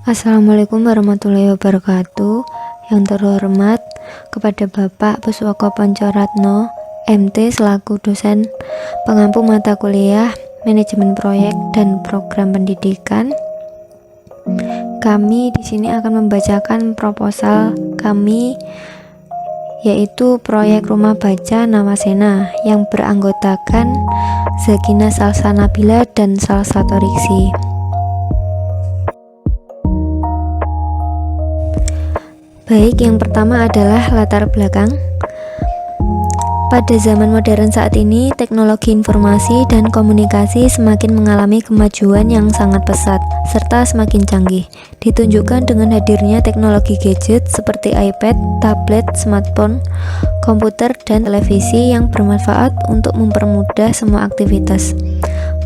Assalamualaikum warahmatullahi wabarakatuh. Yang terhormat kepada Bapak Puswoko Poncoratno, MT selaku dosen pengampu mata kuliah Manajemen Proyek dan Program Pendidikan. Kami di sini akan membacakan proposal kami, yaitu proyek rumah baca Nawasena yang beranggotakan Zakina Salsanabila dan Salsatoriksi. Baik, yang pertama adalah latar belakang. Pada zaman modern saat ini, teknologi informasi dan komunikasi semakin mengalami kemajuan yang sangat pesat serta semakin canggih. Ditunjukkan dengan hadirnya teknologi gadget seperti iPad, tablet, smartphone, komputer, dan televisi yang bermanfaat untuk mempermudah semua aktivitas.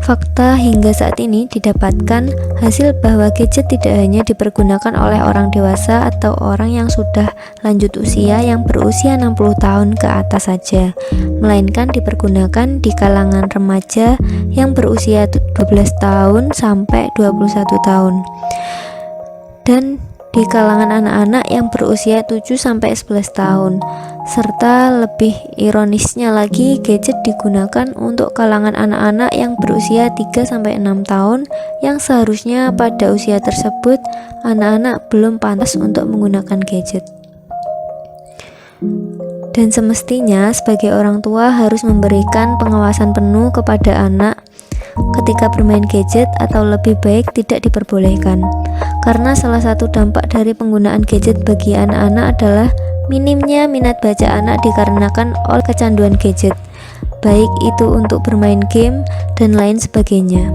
Fakta hingga saat ini didapatkan hasil bahwa gadget tidak hanya dipergunakan oleh orang dewasa atau orang yang sudah lanjut usia yang berusia 60 tahun ke atas saja, melainkan dipergunakan di kalangan remaja yang berusia 12 tahun sampai 21 tahun dan di kalangan anak-anak yang berusia 7 sampai 11 tahun. Serta lebih ironisnya lagi, gadget digunakan untuk kalangan anak-anak yang berusia 3 sampai 6 tahun yang seharusnya pada usia tersebut anak-anak belum pantas untuk menggunakan gadget. Dan semestinya sebagai orang tua harus memberikan pengawasan penuh kepada anak ketika bermain gadget, atau lebih baik tidak diperbolehkan. Karena salah satu dampak dari penggunaan gadget bagi anak-anak adalah minimnya minat baca anak dikarenakan oleh kecanduan gadget, baik itu untuk bermain game dan lain sebagainya.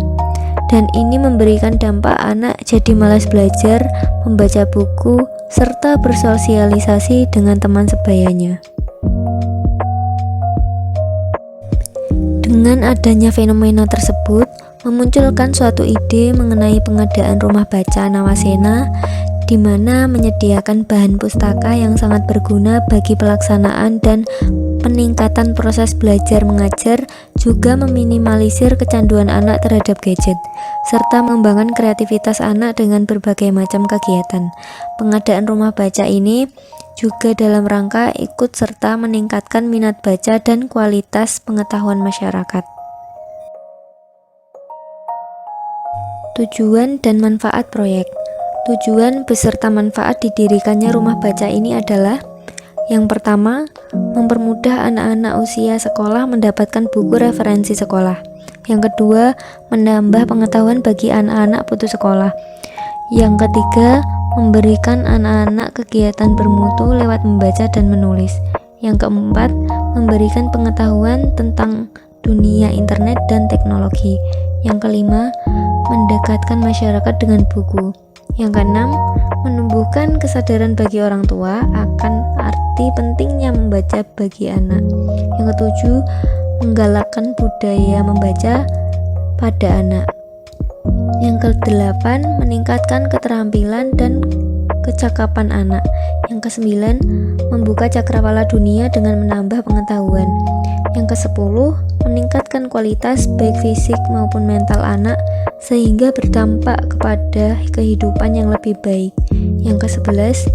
Dan ini memberikan dampak anak jadi malas belajar, membaca buku, serta bersosialisasi dengan teman sebayanya. Dengan adanya fenomena tersebut, memunculkan suatu ide mengenai pengadaan rumah baca Nawasena, di mana menyediakan bahan pustaka yang sangat berguna bagi pelaksanaan dan peningkatan proses belajar mengajar, juga meminimalisir kecanduan anak terhadap gadget, serta mengembangkan kreativitas anak dengan berbagai macam kegiatan. Pengadaan rumah baca ini juga dalam rangka ikut serta meningkatkan minat baca dan kualitas pengetahuan masyarakat. Tujuan dan manfaat proyek. Tujuan beserta manfaat didirikannya rumah baca ini adalah: yang pertama, mempermudah anak-anak usia sekolah mendapatkan buku referensi sekolah. Yang kedua, menambah pengetahuan bagi anak-anak putus sekolah. Yang ketiga, memberikan anak-anak kegiatan bermutu lewat membaca dan menulis. Yang keempat, memberikan pengetahuan tentang dunia internet dan teknologi. Yang kelima, mendekatkan masyarakat dengan buku. Yang keenam, menumbuhkan kesadaran bagi orang tua akan arti pentingnya membaca bagi anak. Yang ketujuh, menggalakkan budaya membaca pada anak. Yang kedelapan, meningkatkan keterampilan dan kecakapan anak. Yang kesembilan, membuka cakrawala dunia dengan menambah pengetahuan. Yang kesepuluh, meningkatkan kualitas baik fisik maupun mental anak sehingga berdampak kepada kehidupan yang lebih baik. Yang kesebelas,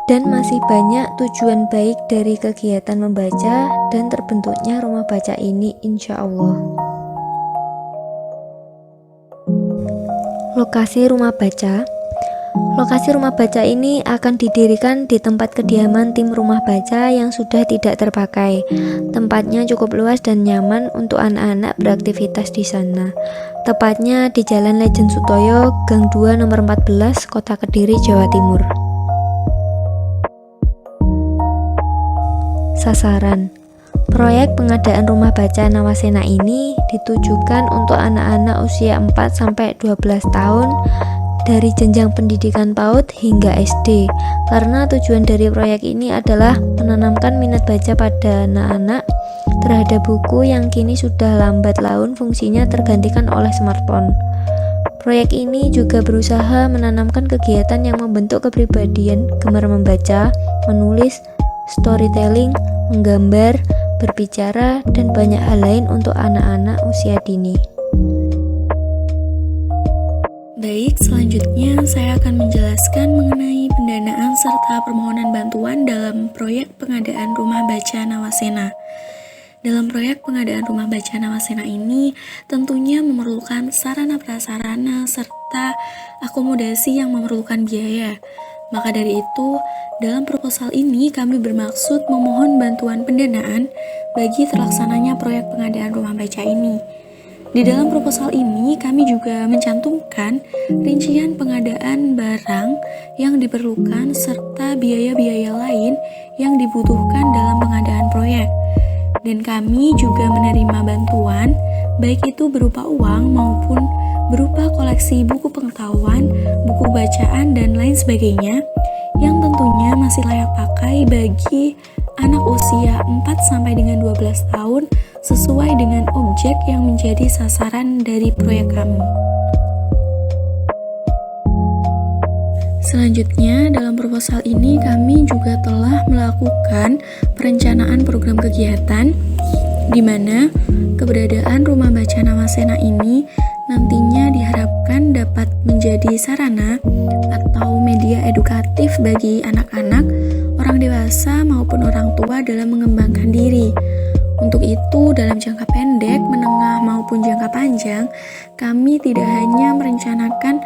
dan masih banyak tujuan baik dari kegiatan membaca dan terbentuknya rumah baca ini, insya Allah. Lokasi rumah baca. Lokasi rumah baca ini akan didirikan di tempat kediaman tim rumah baca yang sudah tidak terpakai. Tempatnya cukup luas dan nyaman untuk anak-anak beraktivitas di sana. Tepatnya di Jalan Lejen Sutoyo, Gang 2 nomor 14, Kota Kediri, Jawa Timur. Sasaran. Proyek pengadaan rumah baca Nawasena ini ditujukan untuk anak-anak usia 4-12 tahun dari jenjang pendidikan PAUD hingga SD, karena tujuan dari proyek ini adalah menanamkan minat baca pada anak-anak terhadap buku yang kini sudah lambat laun fungsinya tergantikan oleh smartphone. Proyek ini juga berusaha menanamkan kegiatan yang membentuk kepribadian gemar membaca, menulis, storytelling, menggambar, berbicara, dan banyak hal lain untuk anak-anak usia dini. Baik, selanjutnya saya akan menjelaskan mengenai pendanaan serta permohonan bantuan dalam proyek pengadaan rumah baca Nawasena. Dalam proyek pengadaan rumah baca Nawasena ini tentunya memerlukan sarana prasarana serta akomodasi yang memerlukan biaya. Maka dari itu, dalam proposal ini kami bermaksud memohon bantuan pendanaan bagi terlaksananya proyek pengadaan rumah baca ini. Di dalam proposal ini, kami juga mencantumkan rincian pengadaan barang yang diperlukan serta biaya-biaya lain yang dibutuhkan dalam pengadaan proyek. Dan kami juga menerima bantuan, baik itu berupa uang maupun berupa koleksi buku pengetahuan, buku bacaan, dan lain sebagainya, yang tentunya masih layak pakai bagi anak usia 4-12 tahun sesuai dengan objek yang menjadi sasaran dari proyek kami. Selanjutnya, dalam proposal ini kami juga telah melakukan perencanaan program kegiatan di mana keberadaan rumah baca Nawasena ini nantinya diharapkan dapat menjadi sarana atau media edukatif bagi anak-anak, orang dewasa maupun orang tua dalam mengembangkan diri. Untuk itu, dalam jangka pendek, menengah maupun jangka panjang, kami tidak hanya merencanakan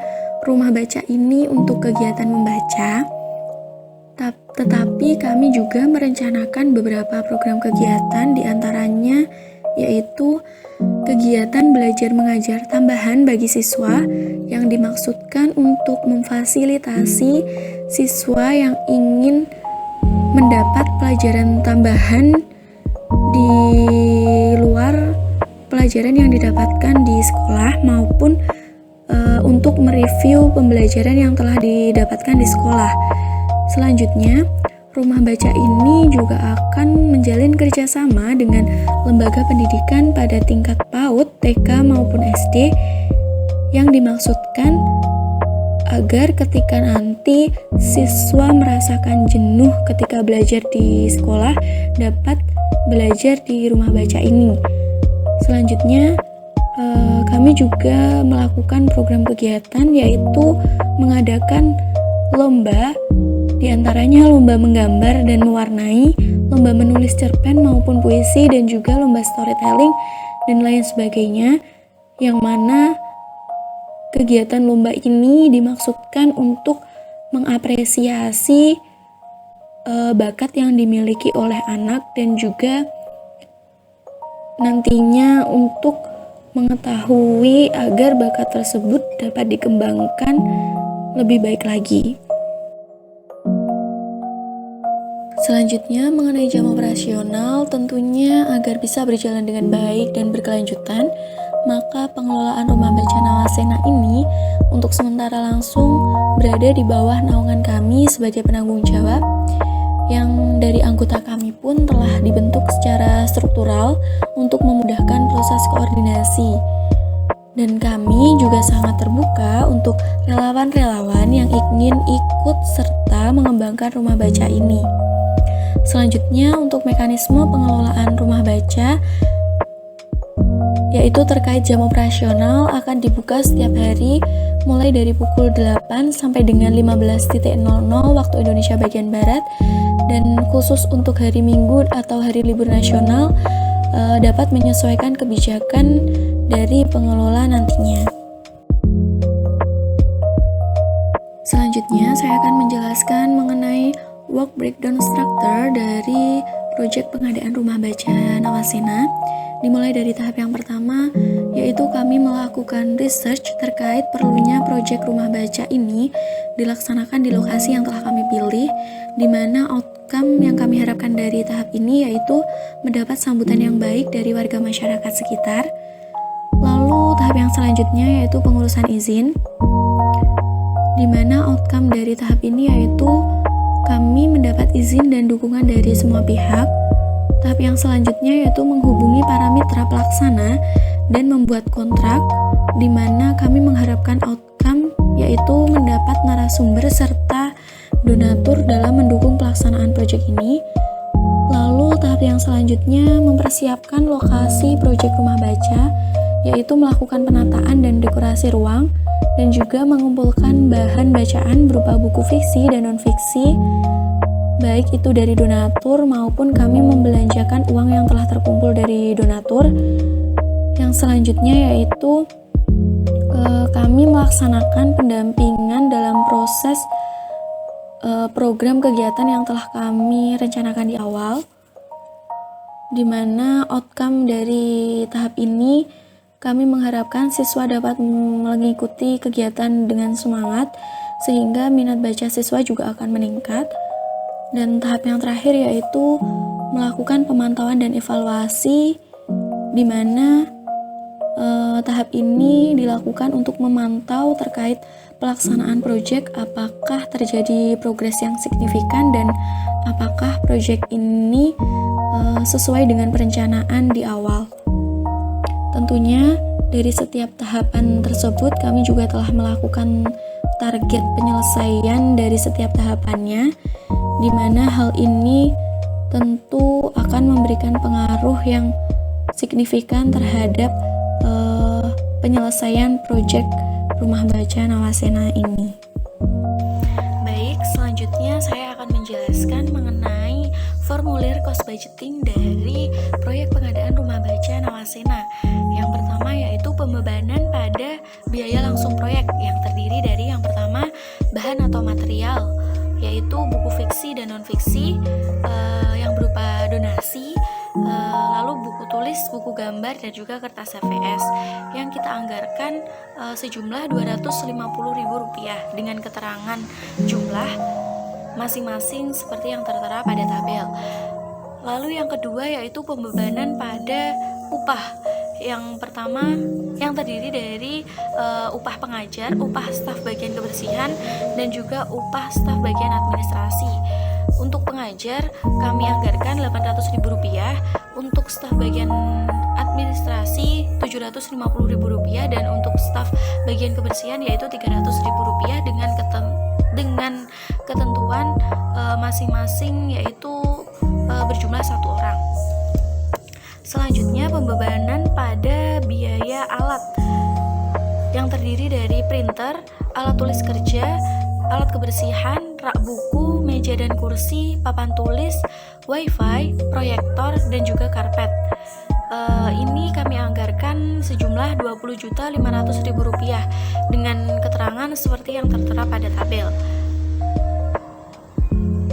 rumah baca ini untuk kegiatan membaca, tetapi kami juga merencanakan beberapa program kegiatan, diantaranya yaitu kegiatan belajar mengajar tambahan bagi siswa yang dimaksudkan untuk memfasilitasi siswa yang ingin mendapat pelajaran tambahan di luar pelajaran yang didapatkan di sekolah maupun untuk mereview pembelajaran yang telah didapatkan di sekolah. Selanjutnya, rumah baca ini juga akan menjalin kerjasama dengan lembaga pendidikan pada tingkat PAUD, TK maupun SD yang dimaksudkan agar ketika nanti siswa merasakan jenuh ketika belajar di sekolah dapat belajar di rumah baca ini. Selanjutnya, kami juga melakukan program kegiatan yaitu mengadakan lomba, diantaranya lomba menggambar dan mewarnai, lomba menulis cerpen maupun puisi, dan juga lomba storytelling dan lain sebagainya, yang mana kegiatan lomba ini dimaksudkan untuk mengapresiasi bakat yang dimiliki oleh anak dan juga nantinya untuk mengetahui agar bakat tersebut dapat dikembangkan lebih baik lagi. Selanjutnya, mengenai jam operasional, tentunya agar bisa berjalan dengan baik dan berkelanjutan, maka pengelolaan rumah baca Nawasena ini untuk sementara langsung berada di bawah naungan kami sebagai penanggung jawab, yang dari anggota kami pun telah dibentuk secara struktural untuk memudahkan proses koordinasi. Dan kami juga sangat terbuka untuk relawan-relawan yang ingin ikut serta mengembangkan rumah baca ini. Selanjutnya, untuk mekanisme pengelolaan rumah baca, yaitu terkait jam operasional akan dibuka setiap hari mulai dari pukul 8 sampai dengan 15.00 waktu Indonesia bagian Barat, dan khusus untuk hari Minggu atau hari libur nasional dapat menyesuaikan kebijakan dari pengelola nantinya. Selanjutnya, saya akan menjelaskan mengenai work breakdown structure dari proyek pengadaan rumah baca Nawasena. Dimulai dari tahap yang pertama, yaitu kami melakukan research terkait perlunya proyek rumah baca ini dilaksanakan di lokasi yang telah kami pilih, di mana outcome yang kami harapkan dari tahap ini yaitu mendapat sambutan yang baik dari warga masyarakat sekitar. Lalu tahap yang selanjutnya yaitu pengurusan izin, di mana outcome dari tahap ini yaitu kami mendapat izin dan dukungan dari semua pihak. Tahap yang selanjutnya yaitu menghubungi para mitra pelaksana dan membuat kontrak, di mana kami mengharapkan outcome yaitu mendapat narasumber serta donatur dalam mendukung pelaksanaan proyek ini. Lalu tahap yang selanjutnya mempersiapkan lokasi proyek rumah baca yaitu melakukan penataan dan dekorasi ruang, dan juga mengumpulkan bahan bacaan berupa buku fiksi dan non-fiksi, baik itu dari donatur maupun kami membelanjakan uang yang telah terkumpul dari donatur. Yang selanjutnya yaitu kami melaksanakan pendampingan dalam proses program kegiatan yang telah kami rencanakan di awal, di mana outcome dari tahap ini kami mengharapkan siswa dapat mengikuti kegiatan dengan semangat sehingga minat baca siswa juga akan meningkat. Dan tahap yang terakhir yaitu melakukan pemantauan dan evaluasi, di mana tahap ini dilakukan untuk memantau terkait pelaksanaan proyek, apakah terjadi progres yang signifikan dan apakah proyek ini sesuai dengan perencanaan di awal. Tentunya dari setiap tahapan tersebut kami juga telah melakukan target penyelesaian dari setiap tahapannya, di mana hal ini tentu akan memberikan pengaruh yang signifikan terhadap penyelesaian proyek Rumah Baca Nawasena ini. Baik, selanjutnya saya akan menjelaskan mengenai formulir cost budgeting dari proyek pengadaan Rumah Baca Nawasena. Yang pertama yaitu pembebanan pada biaya langsung proyek yang terdiri dari yang pertama bahan atau material, yaitu buku fiksi dan non-fiksi yang berupa donasi, lalu buku tulis, buku gambar, dan juga kertas HVS yang kita anggarkan sejumlah Rp250.000 dengan keterangan jumlah masing-masing seperti yang tertera pada tabel. Lalu yang kedua yaitu pembebanan pada upah. Yang pertama yang terdiri dari upah pengajar, upah staf bagian kebersihan, dan juga upah staf bagian administrasi. Untuk pengajar kami anggarkan Rp800.000, untuk staf bagian administrasi Rp750.000, dan untuk staf bagian kebersihan yaitu Rp300.000 dengan ketentuan masing-masing yaitu berjumlah 1 orang. Selanjutnya pembebanan pada biaya alat yang terdiri dari printer, alat tulis kerja, alat kebersihan, rak buku, meja dan kursi, papan tulis, wifi, proyektor, dan juga karpet. Ini kami anggarkan sejumlah Rp20.500.000 dengan keterangan seperti yang tertera pada tabel.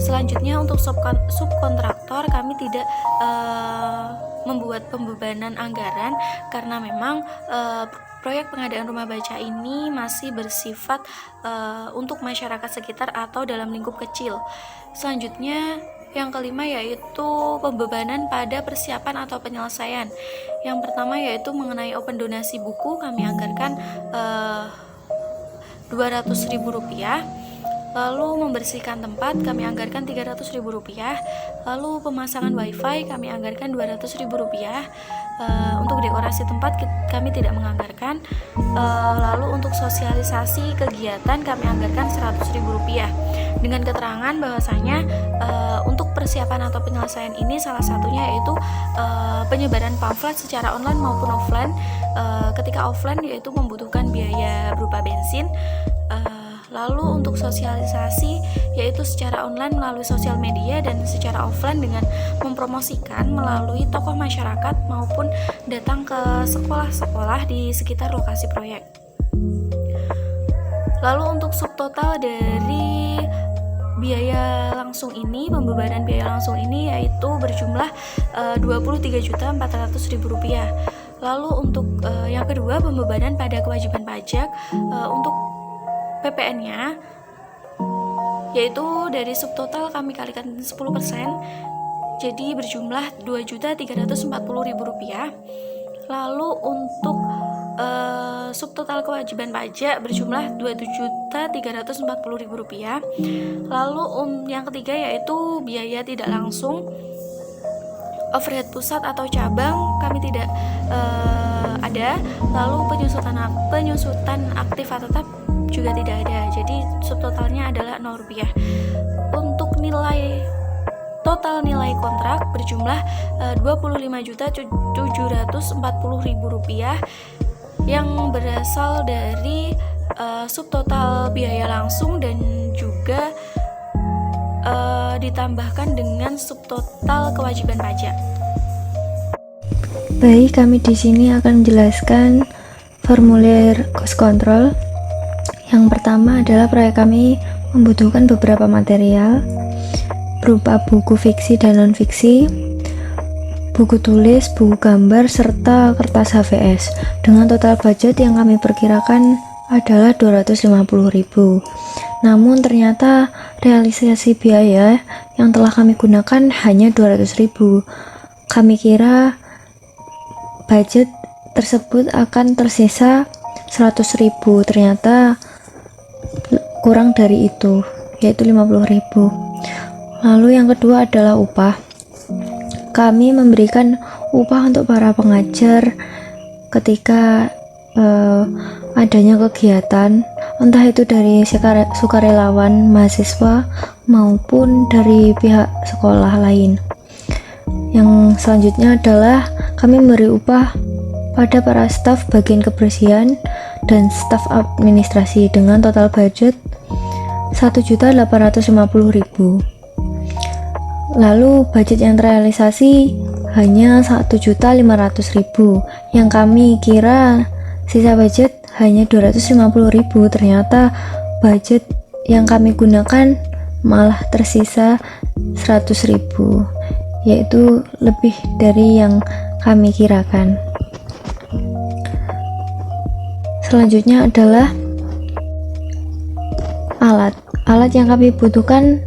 Selanjutnya untuk subkontraktor kami tidak membuat pembebanan anggaran karena memang proyek pengadaan rumah baca ini masih bersifat untuk masyarakat sekitar atau dalam lingkup kecil. Selanjutnya yang kelima yaitu pembebanan pada persiapan atau penyelesaian. Yang pertama yaitu mengenai open donasi buku, kami anggarkan Rp200.000. Lalu membersihkan tempat kami anggarkan Rp300.000. Lalu pemasangan wifi kami anggarkan Rp200.000. Untuk dekorasi tempat kami tidak menganggarkan. Lalu untuk sosialisasi kegiatan kami anggarkan Rp100.000 dengan keterangan bahwasanya untuk persiapan atau penyelesaian ini salah satunya yaitu penyebaran pamflet secara online maupun offline. Ketika offline yaitu membutuhkan biaya berupa bensin. Lalu untuk sosialisasi yaitu secara online melalui sosial media dan secara offline dengan mempromosikan melalui tokoh masyarakat maupun datang ke sekolah-sekolah di sekitar lokasi proyek. Lalu untuk subtotal dari biaya langsung ini, pembebanan biaya langsung ini yaitu berjumlah Rp23.400.000. Lalu untuk yang kedua pembebanan pada kewajiban pajak untuk PPN-nya yaitu dari subtotal kami kalikan 10%, jadi berjumlah Rp2.340.000. Lalu untuk subtotal kewajiban pajak berjumlah Rp2.340.000. Lalu yang ketiga yaitu biaya tidak langsung overhead pusat atau cabang kami tidak ada. Lalu penyusutan aktif atau tetap juga tidak ada, jadi subtotalnya adalah Rp0. Untuk total nilai kontrak berjumlah Rp25.740.000 yang berasal dari subtotal biaya langsung dan juga ditambahkan dengan subtotal kewajiban pajak. Baik, kami di sini akan menjelaskan formulir cost control. Yang pertama adalah proyek kami membutuhkan beberapa material berupa buku fiksi dan non-fiksi, buku tulis, buku gambar, serta kertas HVS dengan total budget yang kami perkirakan adalah 250.000. Namun ternyata realisasi biaya yang telah kami gunakan hanya 200.000. Kami kira budget tersebut akan tersisa 100.000, ternyata kurang dari itu, yaitu 50.000. Lalu yang kedua adalah upah. Kami memberikan upah untuk para pengajar ketika adanya kegiatan, entah itu dari sukarelawan mahasiswa maupun dari pihak sekolah lain. Yang selanjutnya adalah kami memberi upah pada para staf bagian kebersihan dan staf administrasi dengan total budget 1.850.000. Lalu budget yang terrealisasi hanya 1.500.000, yang kami kira sisa budget hanya 250.000. Ternyata budget yang kami gunakan malah tersisa 100.000, yaitu lebih dari yang kami kirakan. Selanjutnya adalah alat yang kami butuhkan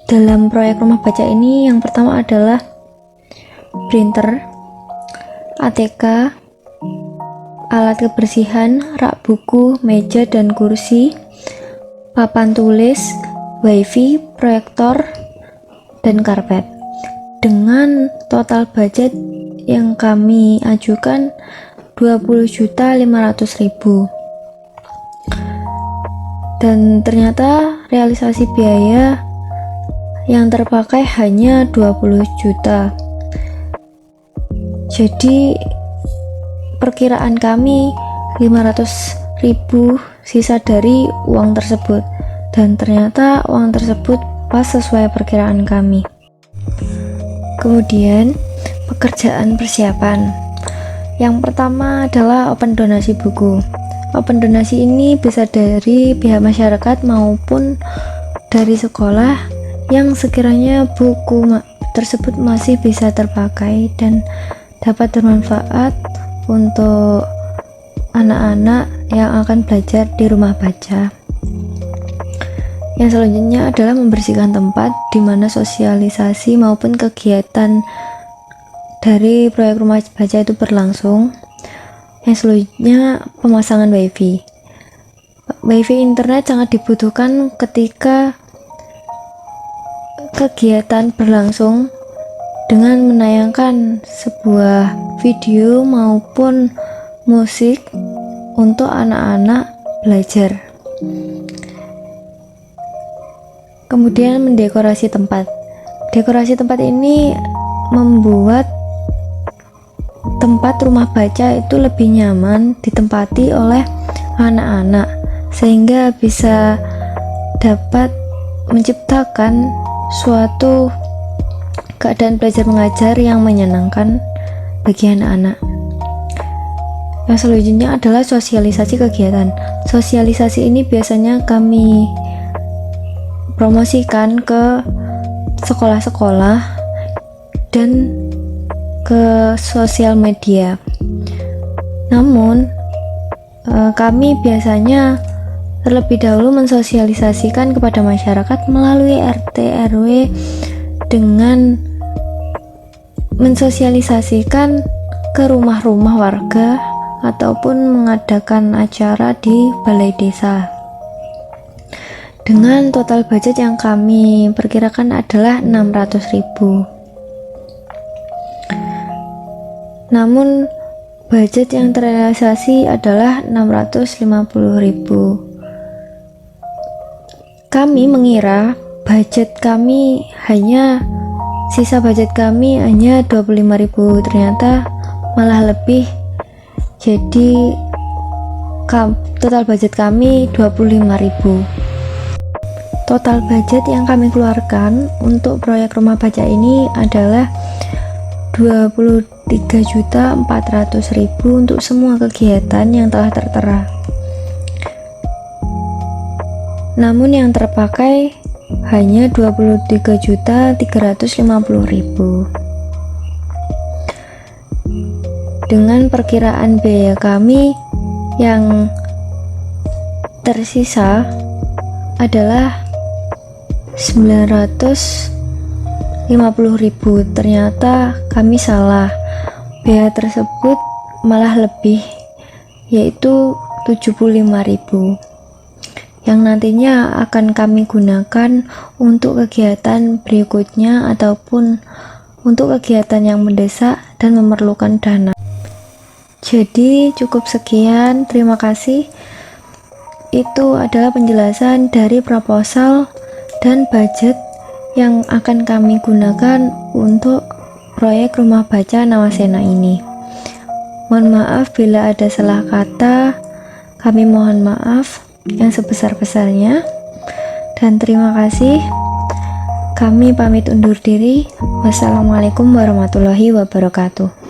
dalam proyek rumah baca ini. Yang pertama adalah printer, ATK, alat kebersihan, rak buku, meja dan kursi, papan tulis, wifi, proyektor, dan karpet. Dengan total budget yang kami ajukan 20.500.000. Dan ternyata realisasi biaya yang terpakai hanya 20 juta. Jadi perkiraan kami 500.000 sisa dari uang tersebut, dan ternyata uang tersebut pas sesuai perkiraan kami. Kemudian pekerjaan persiapan. Yang pertama adalah open donasi buku. Open donasi ini bisa dari pihak masyarakat maupun dari sekolah yang sekiranya buku tersebut masih bisa terpakai dan dapat bermanfaat untuk anak-anak yang akan belajar di rumah baca. Yang selanjutnya adalah membersihkan tempat di mana sosialisasi maupun kegiatan dari proyek rumah baca itu berlangsung. Yang selanjutnya pemasangan wifi. Wifi internet sangat dibutuhkan ketika kegiatan berlangsung dengan menayangkan sebuah video maupun musik untuk anak-anak belajar. Kemudian mendekorasi tempat. Dekorasi tempat ini membuat tempat rumah baca itu lebih nyaman ditempati oleh anak-anak, sehingga bisa dapat menciptakan suatu keadaan belajar mengajar yang menyenangkan bagi anak-anak. Yang selanjutnya adalah sosialisasi kegiatan. Sosialisasi ini biasanya kami promosikan ke sekolah-sekolah dan ke sosial media. Namun kami biasanya terlebih dahulu mensosialisasikan kepada masyarakat melalui RT RW dengan mensosialisasikan ke rumah-rumah warga ataupun mengadakan acara di balai desa. Dengan total budget yang kami perkirakan adalah 600.000. Namun budget yang terrealisasi adalah 650.000. Kami mengira sisa budget kami hanya 25.000, ternyata malah lebih. Jadi total budget kami 25.000. Total budget yang kami keluarkan untuk proyek rumah baca ini adalah 23.400.000 untuk semua kegiatan yang telah tertera. Namun yang terpakai hanya 23.350.000. Dengan perkiraan biaya kami yang tersisa adalah 950.000. Ternyata kami salah, biaya tersebut malah lebih, yaitu 75.000, yang nantinya akan kami gunakan untuk kegiatan berikutnya ataupun untuk kegiatan yang mendesak dan memerlukan dana. Jadi cukup sekian, terima kasih. Itu adalah penjelasan dari proposal dan budget yang akan kami gunakan untuk proyek rumah baca Nawasena ini. Mohon maaf bila ada salah kata, kami mohon maaf yang sebesar-besarnya, dan terima kasih. Kami pamit undur diri. Wassalamualaikum warahmatullahi wabarakatuh.